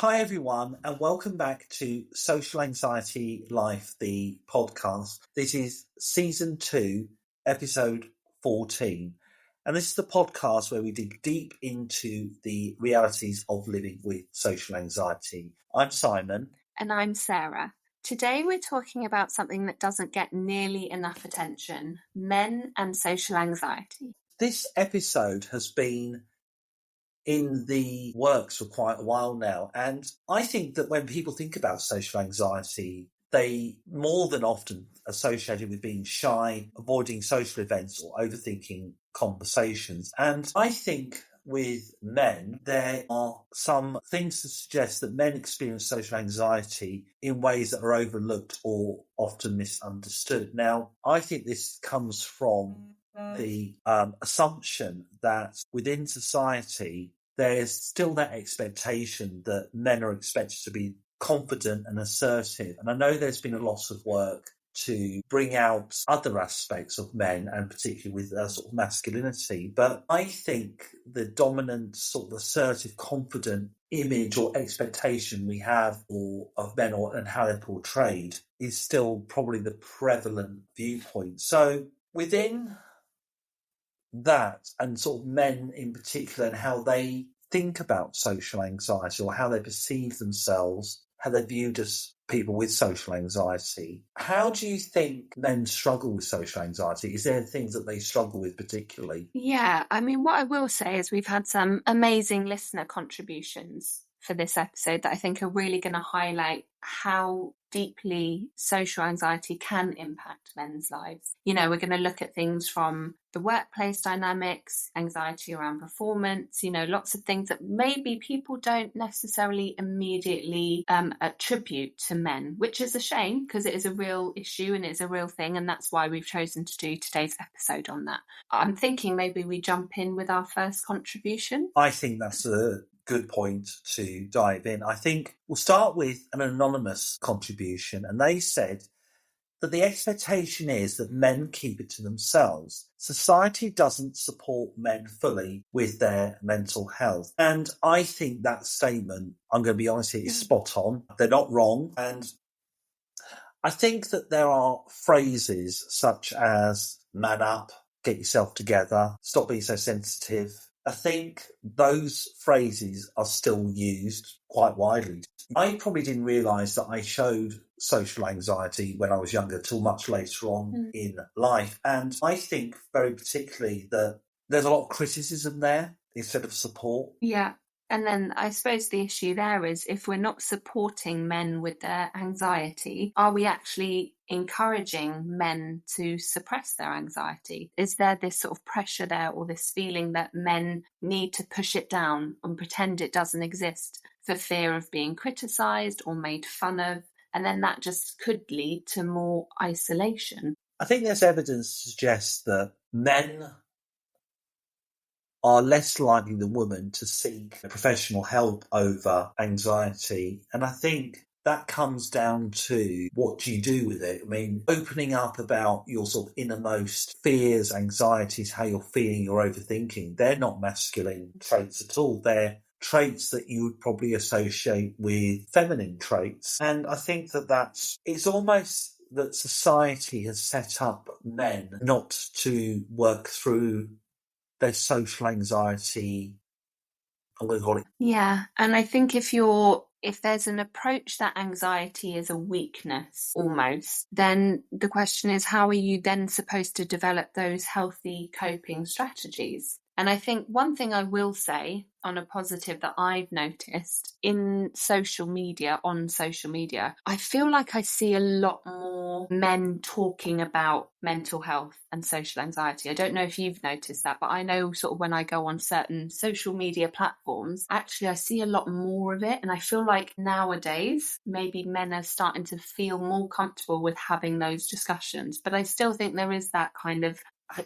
Hi, everyone, and welcome back to Social Anxiety Life, the podcast. This is season 2, episode 14. And this is the podcast where we dig deep into the realities of living with social anxiety. I'm Simon. And I'm Sarah. Today we're talking about something that doesn't get nearly enough attention: men and social anxiety. This episode has been in the works for quite a while now. And I think that when people think about social anxiety, they more than often associate it with being shy, avoiding social events, or overthinking conversations. And I think with men, there are some things to suggest that men experience social anxiety in ways that are overlooked or often misunderstood. Now, I think this comes from the assumption that within society, there's still that expectation that men are expected to be confident and assertive. And I know there's been a lot of work to bring out other aspects of men, and particularly with sort of masculinity. But I think the dominant sort of assertive, confident image or expectation we have of men and how they're portrayed is still probably the prevalent viewpoint. So within that, and sort of men in particular, and how they think about social anxiety or how they perceive themselves, how they're viewed as people with social anxiety. How do you think men struggle with social anxiety? Is there things that they struggle with particularly? Yeah, I mean, what I will say is we've had some amazing listener contributions for this episode that I think are really going to highlight how deeply social anxiety can impact men's lives. You know, we're going to look at things from the workplace dynamics, anxiety around performance, lots of things that maybe people don't necessarily immediately attribute to men, which is a shame because it is a real issue and it's a real thing. And that's why we've chosen to do today's episode on that. I'm thinking maybe we jump in with our first contribution. I think that's a good point to dive in. I think we'll start with an anonymous contribution, and they said that the expectation is that men keep it to themselves. Society doesn't support men fully with their mental health. And I think that statement, I'm going to be honest here, is spot on. They're not wrong. And I think that there are phrases such as man up, get yourself together, stop being so sensitive. I think those phrases are still used quite widely. I probably didn't realise that I showed social anxiety when I was younger till much later on in life. And I think very particularly that there's a lot of criticism there instead of support. Yeah. And then I suppose the issue there is if we're not supporting men with their anxiety, are we actually encouraging men to suppress their anxiety? Is there this sort of pressure there, or this feeling that men need to push it down and pretend it doesn't exist for fear of being criticised or made fun of? And then that just could lead to more isolation. I think there's evidence to suggest that men are less likely than women to seek professional help over anxiety. And I think that comes down to what do you do with it? I mean, opening up about your sort of innermost fears, anxieties, how you're feeling, your overthinking, they're not masculine traits at all. They're traits that you would probably associate with feminine traits. And I think it's almost that society has set up men not to work through their social anxiety. I'm going to call it. Yeah, and I think if there's an approach that anxiety is a weakness almost, then the question is, how are you then supposed to develop those healthy coping strategies? And I think one thing I will say on a positive that I've noticed on social media, I feel like I see a lot more men talking about mental health and social anxiety. I don't know if you've noticed that, but I know sort of when I go on certain social media platforms, actually I see a lot more of it. And I feel like nowadays, maybe men are starting to feel more comfortable with having those discussions. But I still think there is that kind of,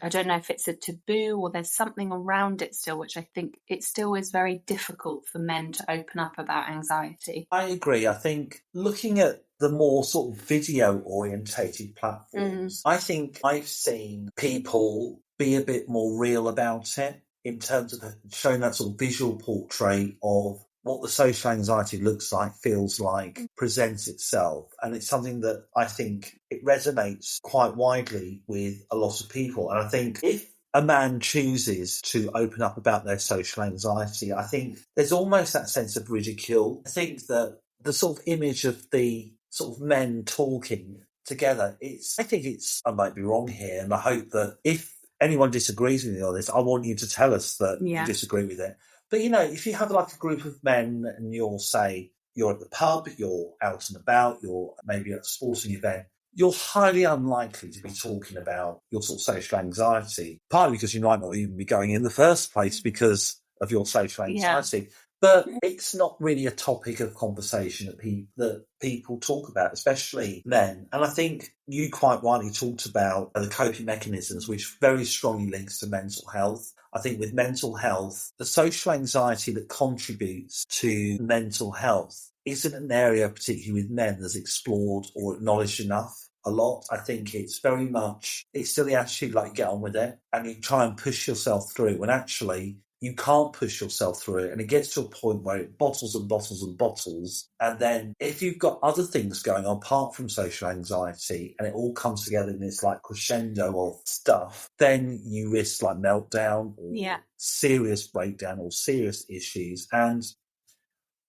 I don't know if it's a taboo or there's something around it still, which I think it still is very difficult for men to open up about anxiety. I agree. I think looking at the more sort of video orientated platforms, I think I've seen people be a bit more real about it in terms of showing that sort of visual portrait of what the social anxiety looks like, feels like, presents itself. And it's something that I think it resonates quite widely with a lot of people. And I think if a man chooses to open up about their social anxiety, I think there's almost that sense of ridicule. I think that the sort of image of the sort of men talking together, I might be wrong here, and I hope that if anyone disagrees with me on this, I want you to tell us that you disagree with it. But, if you have like a group of men and you're at the pub, you're out and about, you're maybe at a sporting event, you're highly unlikely to be talking about your sort of social anxiety, partly because you might not even be going in the first place because of your social anxiety. Yeah. But it's not really a topic of conversation that people talk about, especially men. And I think you quite rightly talked about the coping mechanisms, which very strongly links to mental health. I think with mental health, the social anxiety that contributes to mental health isn't an area, particularly with men, that's explored or acknowledged enough a lot. I think it's still the attitude like you get on with it and you try and push yourself through when actually you can't push yourself through it, and it gets to a point where it bottles and bottles and bottles. And then if you've got other things going on apart from social anxiety and it all comes together in this like crescendo of stuff, then you risk like meltdown or serious breakdown or serious issues. And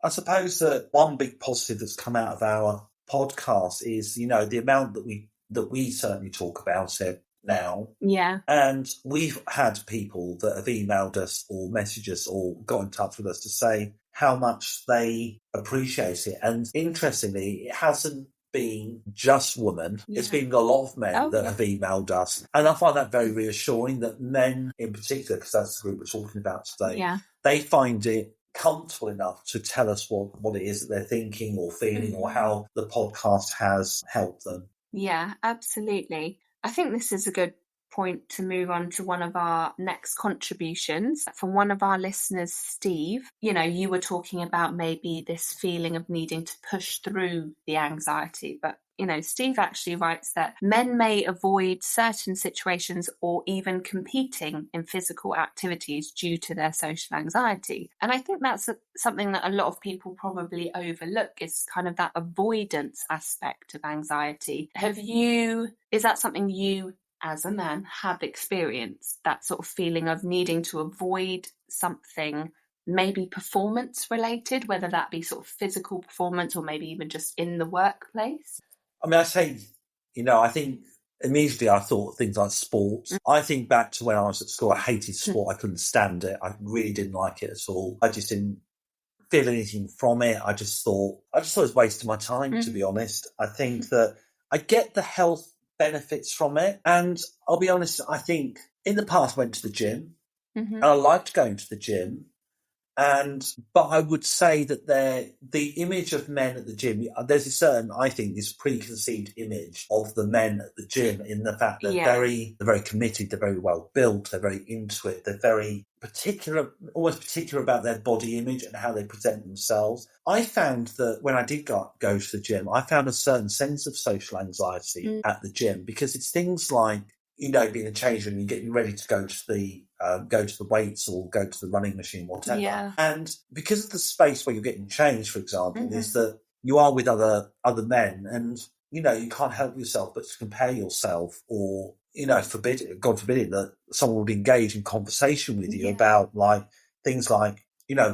I suppose that one big positive that's come out of our podcast is, the amount that we certainly talk about it now. Yeah. And we've had people that have emailed us or messaged us or got in touch with us to say how much they appreciate it. And interestingly, it hasn't been just women. Yeah. It's been a lot of men that have emailed us. And I find that very reassuring that men in particular, because that's the group we're talking about today, they find it comfortable enough to tell us what it is that they're thinking or feeling or how the podcast has helped them. Yeah, absolutely. I think this is a good point to move on to one of our next contributions from one of our listeners, Steve. You were talking about maybe this feeling of needing to push through the anxiety, but Steve actually writes that men may avoid certain situations or even competing in physical activities due to their social anxiety. And I think that's something that a lot of people probably overlook, is kind of that avoidance aspect of anxiety. Is that something you as a man have experienced, that sort of feeling of needing to avoid something, maybe performance related, whether that be sort of physical performance or maybe even just in the workplace? I mean, I say, I think immediately I thought things like sports. I think back to when I was at school, I hated sport. I couldn't stand it. I really didn't like it at all. I just didn't feel anything from it. I just thought it was wasting my time, to be honest. I think that I get the health benefits from it. And I'll be honest, I think in the past I went to the gym and I liked going to the gym. But I would say that the image of men at the gym, there's this preconceived image of the men at the gym in the fact they're very committed, they're very well built, they're very into it, they're very almost particular about their body image and how they present themselves. I found that when I did go to the gym, I found a certain sense of social anxiety at the gym, because it's things like, being a change room, you're getting ready to go to the weights or go to the running machine, whatever. Yeah. And because of the space where you're getting changed, for example, is that you are with other men, and you can't help yourself but to compare yourself, or God forbid that someone would engage in conversation with you about like things like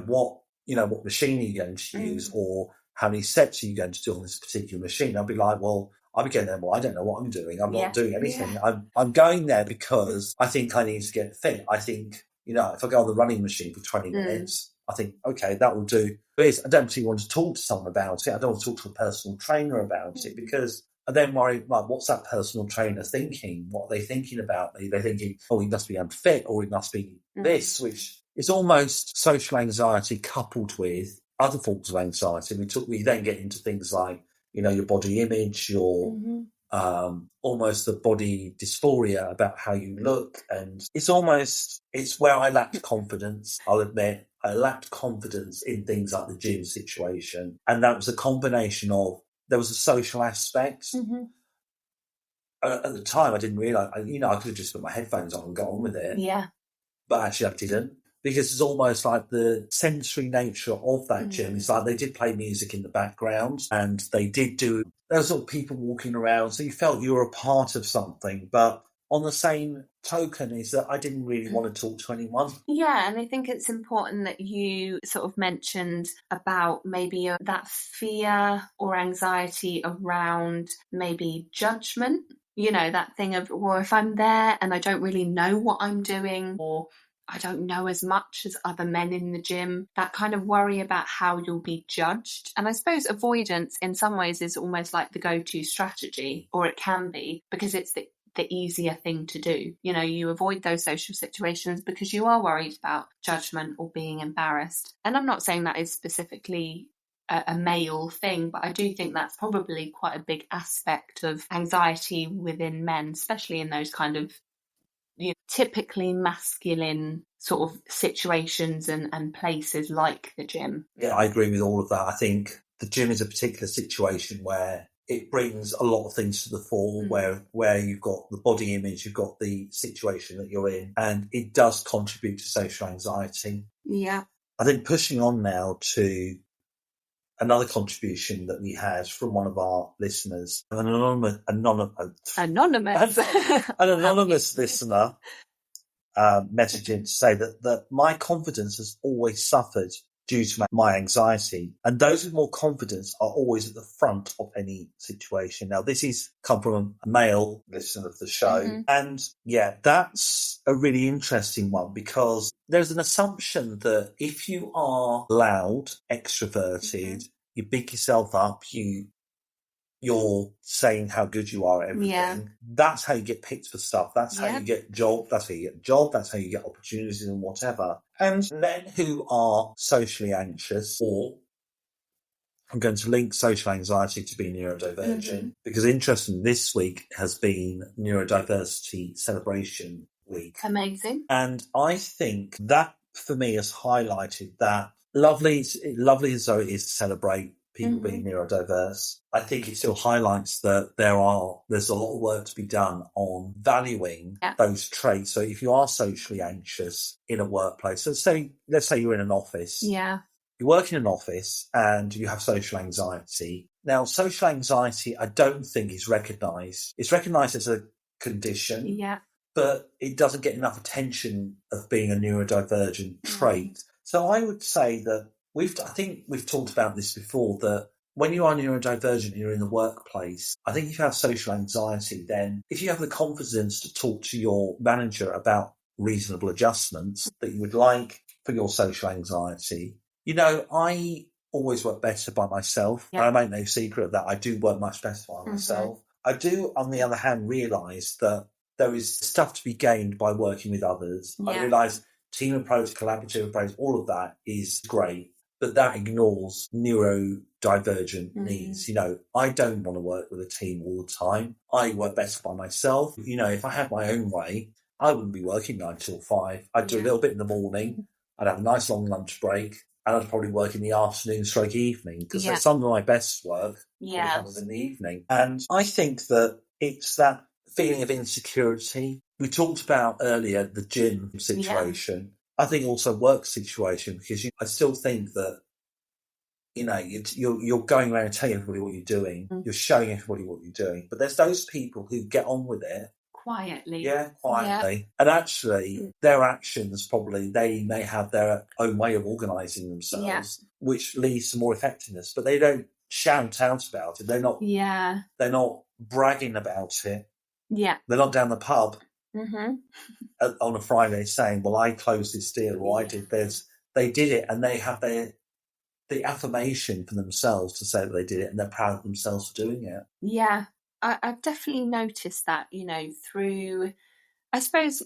what machine are you going to use, or how many sets are you going to do on this particular machine. I'd be like, well, I'll be going there, well, I don't know what I'm doing. I'm not doing anything. Yeah. I'm going there because I think I need to get fit. I think, if I go on the running machine for 20 minutes, I think, okay, that will do. But I don't particularly want to talk to someone about it. I don't want to talk to a personal trainer about it, because I then worry, like, what's that personal trainer thinking? What are they thinking about me? They're thinking, oh, he must be unfit, or he must be this, which is almost social anxiety coupled with other forms of anxiety. We then get into things like, your body image, your almost the body dysphoria about how you look. And it's where I lacked confidence, I'll admit. I lacked confidence in things like the gym situation. And that was a combination of, there was a social aspect. At the time, I didn't realise, I could have just put my headphones on and got on with it. Yeah. But actually I didn't, because it's almost like the sensory nature of that gym. It's like they did play music in the background, and they did do, there was all people walking around, so you felt you were a part of something. But on the same token is that I didn't really want to talk to anyone. Yeah, and I think it's important that you sort of mentioned about maybe that fear or anxiety around maybe judgment. You know, that thing of, well, if I'm there and I don't really know what I'm doing, or I don't know as much as other men in the gym, that kind of worry about how you'll be judged. And I suppose avoidance in some ways is almost like the go-to strategy, or it can be, because it's the easier thing to do. You know, you avoid those social situations because you are worried about judgment or being embarrassed. And I'm not saying that is specifically a male thing, but I do think that's probably quite a big aspect of anxiety within men, especially in those kind of, you know, typically masculine sort of situations and places like the gym. Yeah, I agree with all of that. I think the gym is a particular situation where it brings a lot of things to the fore, where you've got the body image, you've got the situation that you're in, and it does contribute to social anxiety. Yeah. I think pushing on now to another contribution that we had from one of our listeners, an anonymous listener messaging to say that my confidence has always suffered due to my anxiety, and those with more confidence are always at the front of any situation. Now, this is come from a male listener of the show, and yeah, that's a really interesting one, because there's an assumption that if you are loud, extroverted, you big yourself up, you're saying how good you are at everything. Yeah. That's how you get picked for stuff. That's how you get job. That's how you get a job. That's how you get opportunities and whatever. And men who are socially anxious, or I'm going to link social anxiety to being neurodivergent, because interesting, this week has been Neurodiversity Celebration Week. Amazing. And I think that for me has highlighted that lovely as though it is to celebrate people being neurodiverse, I think it still highlights that there's a lot of work to be done on valuing those traits. So if you are socially anxious in a workplace, so let's say you're in an office. Yeah. You work in an office and you have social anxiety. Now, social anxiety, I don't think is recognised. It's recognised as a condition. Yeah. But it doesn't get enough attention of being a neurodivergent trait. So I would say that I think we've talked about this before, that when you are neurodivergent and you're in the workplace, I think if you have social anxiety, then if you have the confidence to talk to your manager about reasonable adjustments that you would like for your social anxiety, you know, I always work better by myself. Yeah. I make no secret of that. I do work much better by myself. I do, on the other hand, realise that there is stuff to be gained by working with others. Yeah. I realise team approach, collaborative approach, all of that is great. But that ignores neurodivergent needs. You know, I don't want to work with a team all the time. I work better by myself. You know, if I had my own way, I wouldn't be working 9 till 5. I'd do a little bit in the morning. I'd have a nice long lunch break. And I'd probably work in the afternoon / evening, because some of my best work happens in the evening. And I think that it's that feeling of insecurity. We talked about earlier the gym situation. Yeah. I think also work situation, because I still think that, you know, you're going around and telling everybody what you're doing. You're showing everybody what you're doing. But there's those people who get on with it. Quietly. Yeah, quietly. Yeah. And actually, their actions probably, they may have their own way of organising themselves, which leads to more effectiveness. But they don't shout out about it. They're not bragging about it. Yeah. They're not down the pub on a Friday saying, well, I closed this deal, or I did this. They did it, and they have the affirmation for themselves to say that they did it, and they're proud of themselves for doing it. Yeah, I've definitely noticed that, you know, through, I suppose,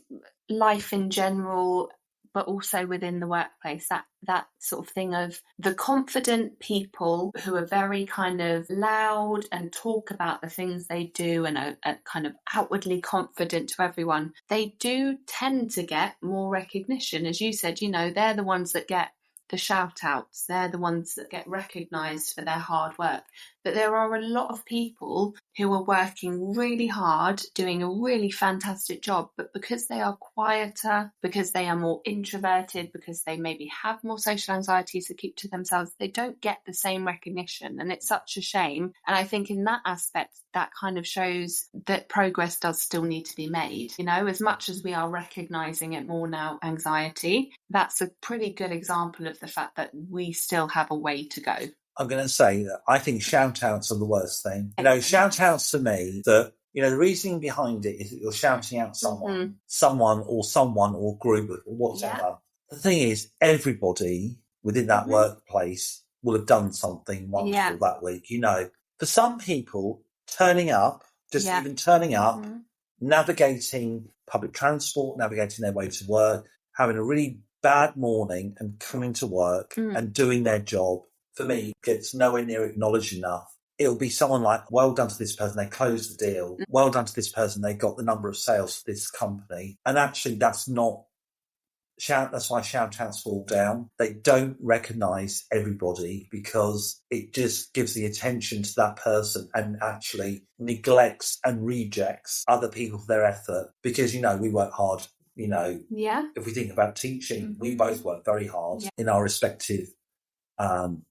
life in general, but also within the workplace, that sort of thing of the confident people who are very kind of loud and talk about the things they do and are kind of outwardly confident to everyone. They do tend to get more recognition. As you said, you know, they're the ones that get the shout outs. They're the ones that get recognised for their hard work. But there are a lot of people who are working really hard, doing a really fantastic job, but because they are quieter, because they are more introverted, because they maybe have more social anxieties to keep to themselves, they don't get the same recognition. And it's such a shame. And I think in that aspect, that kind of shows that progress does still need to be made. You know, as much as we are recognizing it more now, anxiety, that's a pretty good example of the fact that we still have a way to go. I'm going to say that I think shout-outs are the worst thing. You know, shout-outs to me, that, you know, the reasoning behind it is that you're shouting out someone or group or whatever. Yeah. The thing is, everybody within that workplace will have done something wonderful that week. You know, for some people, turning up, even turning up, navigating public transport, navigating their way to work, having a really bad morning and coming to work and doing their job, for me, gets nowhere near acknowledged enough. It'll be someone like, well done to this person, they closed the deal. Well done to this person, they got the number of sales for this company. And actually, that's why shout-outs fall down. They don't recognise everybody because it just gives the attention to that person and actually neglects and rejects other people for their effort. Because, you know, we work hard, you know. Yeah. If we think about teaching, we both work very hard in our respective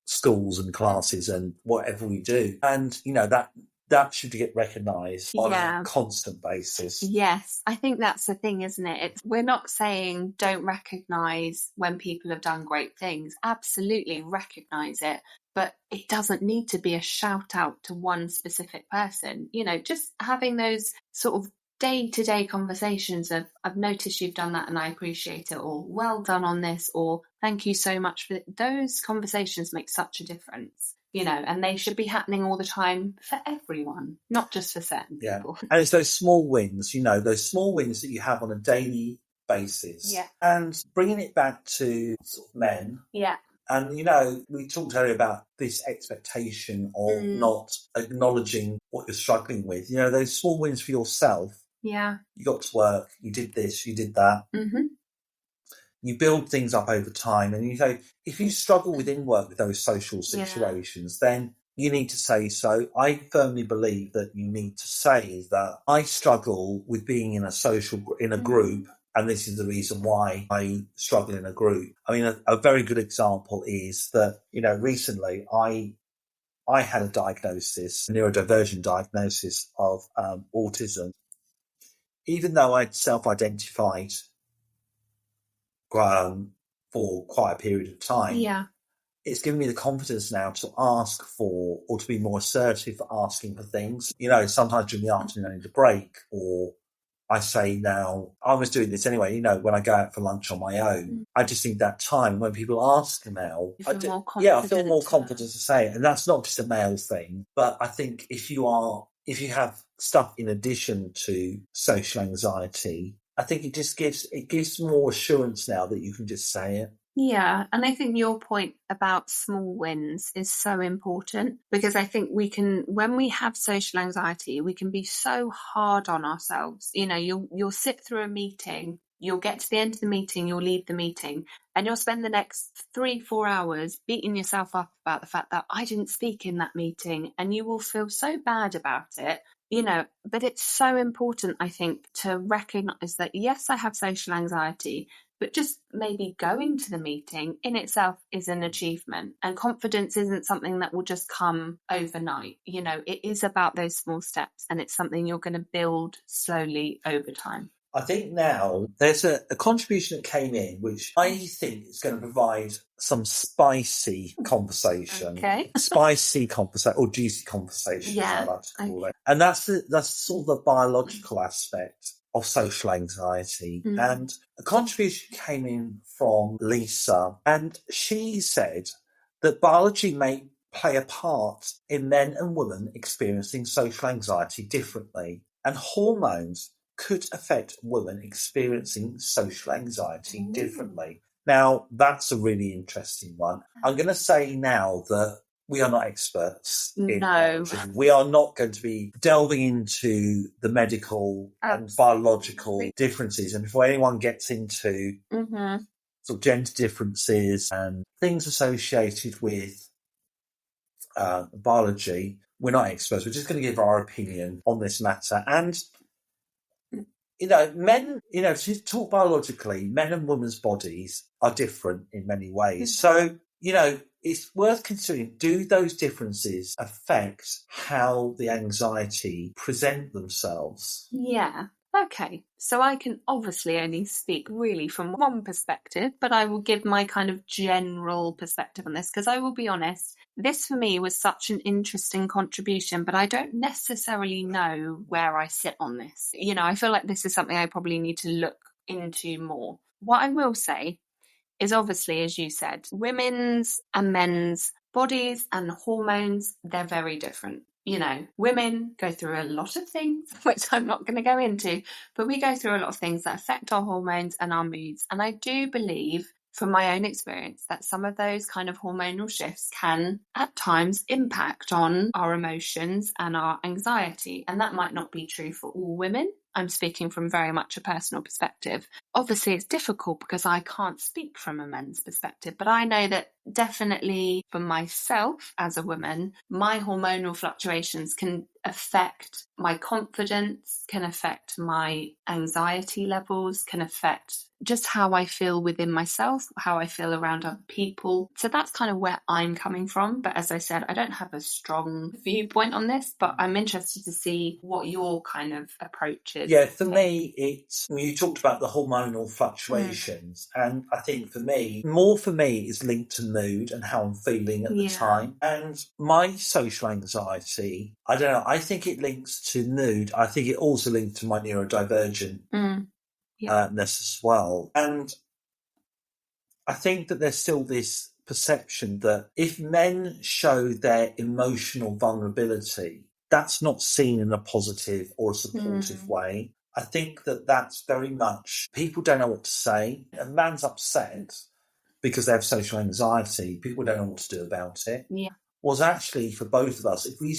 schools and classes and whatever we do. And, you know, that should get recognised on a constant basis. Yes, I think that's the thing, isn't it? We're not saying don't recognise when people have done great things. Absolutely recognise it. But it doesn't need to be a shout out to one specific person. You know, just having those sort of day-to-day conversations of, I've noticed you've done that and I appreciate it, or well done on this, or thank you so much for it. Those conversations make such a difference, you know, and they should be happening all the time for everyone, not just for certain people. And it's those small wins, you know, those small wins that you have on a daily basis. Yeah. And bringing it back to sort of men. Yeah. And, you know, we talked earlier about this expectation of not acknowledging what you're struggling with. You know, those small wins for yourself. Yeah. You got to work, you did this, you did that. Mm-hmm. You build things up over time. And you know, if you struggle within work with those social situations, then you need to say so. I firmly believe that you need to say that I struggle with being in a group. And this is the reason why I struggle in a group. I mean, a very good example is that, you know, recently I had a neurodiversion diagnosis of autism. Even though I'd self-identified for quite a period of time, it's given me the confidence now to ask for, or to be more assertive for asking for things. You know, sometimes during the afternoon I need a break, or I say now, I was doing this anyway, you know, when I go out for lunch on my own, I just think that time when people ask now, I feel more confident to say it. And that's not just a male thing, but I think if you have stuff in addition to social anxiety, I think it gives more assurance now that you can just say it. Yeah, and I think your point about small wins is so important, because I think when we have social anxiety, we can be so hard on ourselves. You know, you'll sit through a meeting, you'll get to the end of the meeting, you'll leave the meeting, and you'll spend the next 3-4 hours beating yourself up about the fact that I didn't speak in that meeting, and you will feel so bad about it. You know, but it's so important, I think, to recognise that, yes, I have social anxiety, but just maybe going to the meeting in itself is an achievement. And confidence isn't something that will just come overnight. You know, it is about those small steps, and it's something you're going to build slowly over time. I think now there's a contribution that came in, which I think is going to provide some spicy conversation. Okay. Spicy conversation, or juicy conversation, as I like to call it. And that's sort of the biological aspect of social anxiety. And a contribution came in from Lisa, and she said that biology may play a part in men and women experiencing social anxiety differently, and hormones could affect women experiencing social anxiety differently. Now, that's a really interesting one. I'm going to say now that we are not experts in biology. We are not going to be delving into the medical and biological differences. And before anyone gets into sort of gender differences and things associated with biology. We're not experts. We're just going to give our opinion on this matter. And, men, to talk biologically, men and women's bodies are different in many ways. So, it's worth considering, do those differences affect how the anxiety present themselves? Yeah. Okay, so I can obviously only speak really from one perspective, but I will give my kind of general perspective on this, because I will be honest, this for me was such an interesting contribution, but I don't necessarily know where I sit on this. I feel like this is something I probably need to look into more. What I will say is, obviously, as you said, women's and men's bodies and hormones, they're very different. Women go through a lot of things, which I'm not going to go into, but we go through a lot of things that affect our hormones and our moods. And I do believe, from my own experience, that some of those kind of hormonal shifts can at times impact on our emotions and our anxiety. And that might not be true for all women. I'm speaking from very much a personal perspective. Obviously, it's difficult because I can't speak from a men's perspective, but I know that definitely for myself as a woman, my hormonal fluctuations can affect my confidence, can affect my anxiety levels, can affect just how I feel within myself, how I feel around other people. So that's kind of where I'm coming from. But as I said, I don't have a strong viewpoint on this, but I'm interested to see what your kind of approach is. Yeah, for me, you talked about the hormonal fluctuations, and I think for me, it's linked to mood and how I'm feeling at the time. And my social anxiety, I don't know, I think it links to mood. I think it also links to my neurodivergent as well. And I think that there's still this perception that if men show their emotional vulnerability, that's not seen in a positive or a supportive way. I think that that's very much, people don't know what to say. A man's upset because they have social anxiety. People don't know what to do about it. Yeah. Was actually for both of us, if we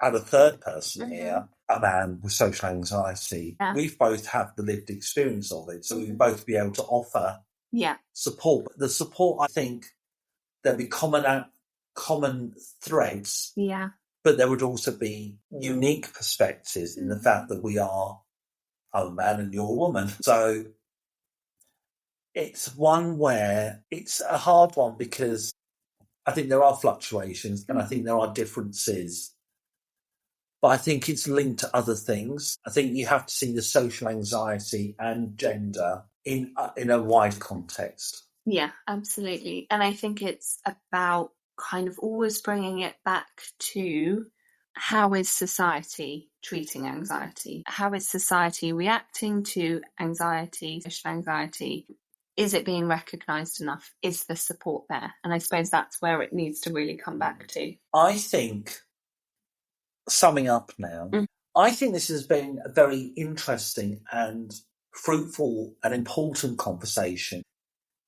had a third person here, a man with social anxiety, we both have the lived experience of it. So we'd both be able to offer support. But the support, I think, there'd be common threads. Yeah. But there would also be unique perspectives in the fact that we are a man and you're a woman. So it's one where it's a hard one because I think there are fluctuations and I think there are differences. But I think it's linked to other things. I think you have to see the social anxiety and gender in a wide context. Yeah, absolutely. And I think it's about kind of always bringing it back to, how is society treating anxiety? How is society reacting to anxiety, social anxiety? Is it being recognised enough? Is the support there? And I suppose that's where it needs to really come back to. I think, summing up now, I think this has been a very interesting and fruitful and important conversation.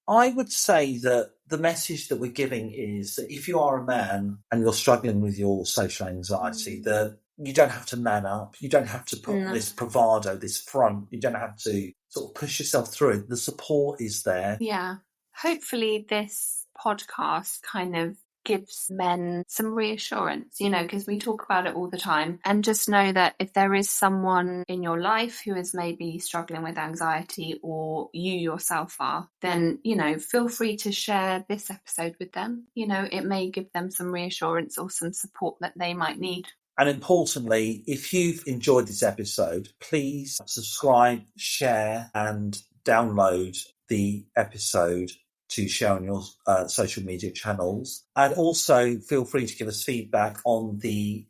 I would say that the message that we're giving is that if you are a man and you're struggling with your social anxiety, that you don't have to man up. You don't have to put this bravado, this front. You don't have to sort of push yourself through it. The support is there. Yeah. Hopefully this podcast kind of gives men some reassurance, because we talk about it all the time. And just know that if there is someone in your life who is maybe struggling with anxiety, or you yourself are, then, feel free to share this episode with them. It may give them some reassurance or some support that they might need. And importantly, if you've enjoyed this episode, please subscribe, share, and download the episode to share on your social media channels. And also feel free to give us feedback on the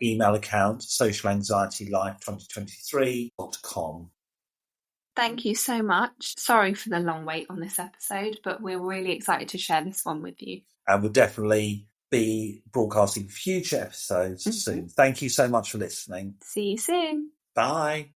email account, socialanxietylife2023.com. Thank you so much. Sorry for the long wait on this episode, but we're really excited to share this one with you. And we'll definitely be broadcasting future episodes soon. Thank you so much for listening. See you soon. Bye.